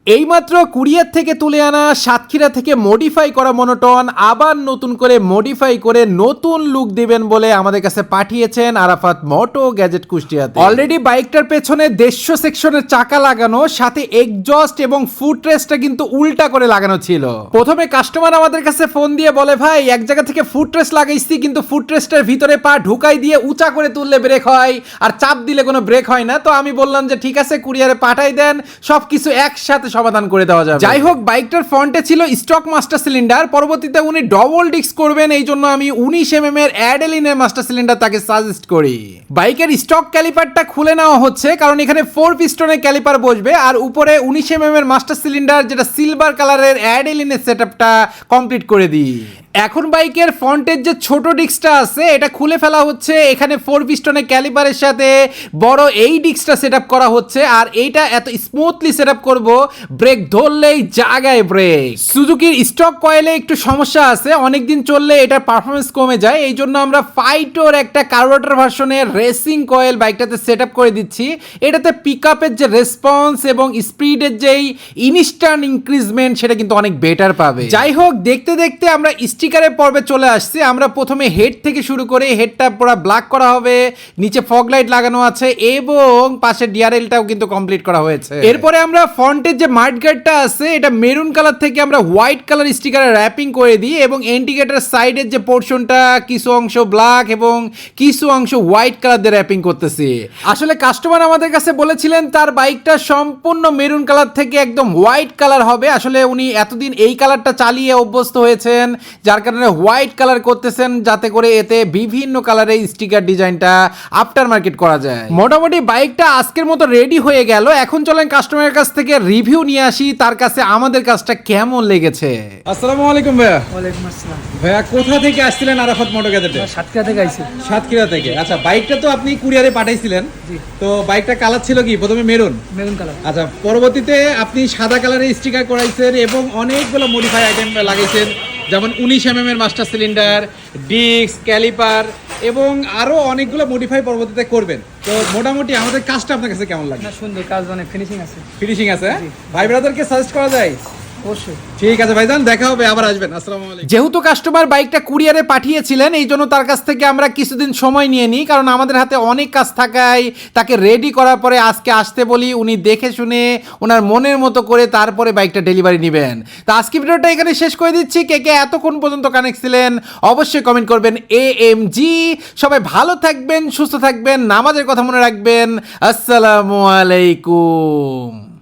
এইমাত্র কুরিয়ার থেকে তুলে আনা সাতক্ষীরা থেকে মডিফাই করা মনোটন আবার নতুন করে মডিফাই করে নতুন লুক দিবেন বলে আমাদের কাছে পাঠিয়েছেন আরাফাত মোটো গ্যাজেট কুষ্টিয়াতে। অলরেডি বাইকটার পেছনে 150 সেকশনের চাকা লাগানো, সাথে এক্সজস্ট এবং ফুটরেস্টটা কিন্তু উল্টা করে লাগানো ছিল। প্রথমে কাস্টমার আমাদের কাছে ফোন দিয়ে বলে, ভাই এক জায়গা থেকে ফুটরেস্ট লাগাইছি কিন্তু ফুটরেস্টের ভিতরে পা ঢুকাই দিয়ে উঁচা করে তুললে ব্রেক হয় আর চাপ দিলে কোনো ব্রেক হয় না। তো আমি বললাম যে ঠিক আছে, কুরিয়ারে পাঠাই দেন, সবকিছু একসাথে সমাধান করে দেওয়া যাবে। যাই হোক, বাইকটার ফ্রন্টে ছিল স্টক মাস্টার সিলিন্ডার, পরবর্তীতে উনি ডবল ডিস্ক করবেন, এই জন্য আমি 19 mm এর অ্যাডেলিনের মাস্টার সিলিন্ডার তাকে সাজেস্ট করি। বাইকের স্টক ক্যালিপারটা খুলে নেওয়া হচ্ছে কারণ এখানে 4 পিস্টনের ক্যালিপার বসবে আর উপরে 19 mm এর মাস্টার সিলিন্ডার যেটা সিলভার কালারের অ্যাডেলিনের সেটআপটা কমপ্লিট করে দিই। এখন বাইকের ফ্রন্টের যে ছোট ডিস্কটা আছে এটা খুলে ফেলা হচ্ছে, এখানে 4 পিস্টনের ক্যালিপারের সাথে বড় এই ডিস্কটা সেটআপ করা হচ্ছে আর এইটা এত স্মুথলি সেটআপ করব, ব্রেক ধরলেই জায়গায় ব্রেক। সুজুকির স্টক কয়েলে একটু সমস্যা আছে, অনেকদিন চললে এটার পারফরমেন্স কমে যায়, এই জন্য আমরা ফাইটোর একটা কার্বোরেটর ভার্সনের রেসিং কয়েল বাইকটাতে সেটআপ করে দিচ্ছি। এটাতে পিকআপের যে রেসপন্স এবং স্পিডের যেই ইনস্ট্যান্ট ইনক্রিজমেন্ট সেটা কিন্তু অনেক বেটার পাবে। যাই হোক, দেখতে দেখতে আমরা স্টিকারের পর্বে চলে আসছে। আমরা প্রথমে হেড থেকে শুরু করে হেডটা পুরো ব্ল্যাক করা হবে, নিচে ফগ লাইট লাগানো আছে এবং পাশে ডিআরএলটাও কিন্তু কমপ্লিট করা হয়েছে। এরপরে আমরা ফ্রন্টের যে মাড গার্ডটা আছে এটা মেরুন কালার থেকে আমরা হোয়াইট কালার স্টিকারে র্যাপিং করে দিই এবং ইন্ডিকেটর সাইডের যে পোর্শনটা কিছু অংশ ব্ল্যাক এবং কিছু অংশ হোয়াইট কালার দিয়ে র্যাপিং করতেছি। আসলে কাস্টমার আমাদের কাছে বলেছিলেন তার বাইকটা সম্পূর্ণ মেরুন কালার থেকে একদম হোয়াইট কালার হবে। আসলে উনি এতদিন এই কালারটা চালিয়ে অভ্যস্ত হয়েছেন, যার কারণে হোয়াইট কালার করতেছেন যাতে করে এতে বিভিন্ন কালারের স্টিকার ডিজাইনটা আফটার মার্কেট করা যায়। মোটামুটি বাইকটা আজকের মতো রেডি হয়ে গেল। এখন চলেন কাস্টমারের কাছ থেকে রিভিউ নিয়ে আসি, তার কাছে আমাদের কাজটা কেমন লেগেছে। আসসালামু আলাইকুম ভাইয়া। ওয়ালাইকুম আসসালাম। ভাইয়া কোথা থেকে আসছিলেন আরাফাত মোটো গ্যাজেটে? সাতক্ষীরা থেকে আইছি। সাতক্ষীরা থেকে। আচ্ছা, বাইকটা তো আপনি কুরিয়ারে পাঠাইছিলেন। জি। তো বাইকটা কালার ছিল কি? প্রথমে মেরুন কালার। আচ্ছা, পরবর্তীতে আপনি সাদা কালারের স্টিকার করাইছেন এবং অনেকগুলো মডিফাই আইটেম লাগাইছেন, যেমন 19 mm এর মাস্টার সিলিন্ডার, ডিস্ক, ক্যালিপার এবং আরো অনেকগুলো মডিফাই পরবর্তীতে করবেন। তো মোটামুটি আমাদের কাজটা আপনার কাছে কেমন লাগে? না, সুন্দর কাজ, অনেক ফিনিশিং আছে। ফিনিশিং আছে। জি। ভাই ব্রাদারকে সাজেস্ট করা যায়? অবশ্যই। ঠিক আছে ভাইজান, দেখা হবে, আবার আসবেন। আসসালামু আলাইকুম। যেহেতু কাস্টমার বাইকটা কুরিয়ারে পাঠিয়েছিলেন এই জন্য তার কাছ থেকে আমরা কিছুদিন সময় নিয়ে নিই, কারণ আমাদের হাতে অনেক কাজ থাকায় তাকে রেডি করার পরে আজকে আসতে বলি, উনি দেখে শুনে ওনার মনের মতো করে তারপরে বাইকটা ডেলিভারি নেবেন। তো আজকে ভিডিওটা এখানে শেষ করে দিচ্ছি। কে কে এতক্ষণ পর্যন্ত কানেক্ট ছিলেন অবশ্যই কমেন্ট করবেন। AMG। সবাই ভালো থাকবেন, সুস্থ থাকবেন, নামাজের কথা মনে রাখবেন। আসসালামু আলাইকুম।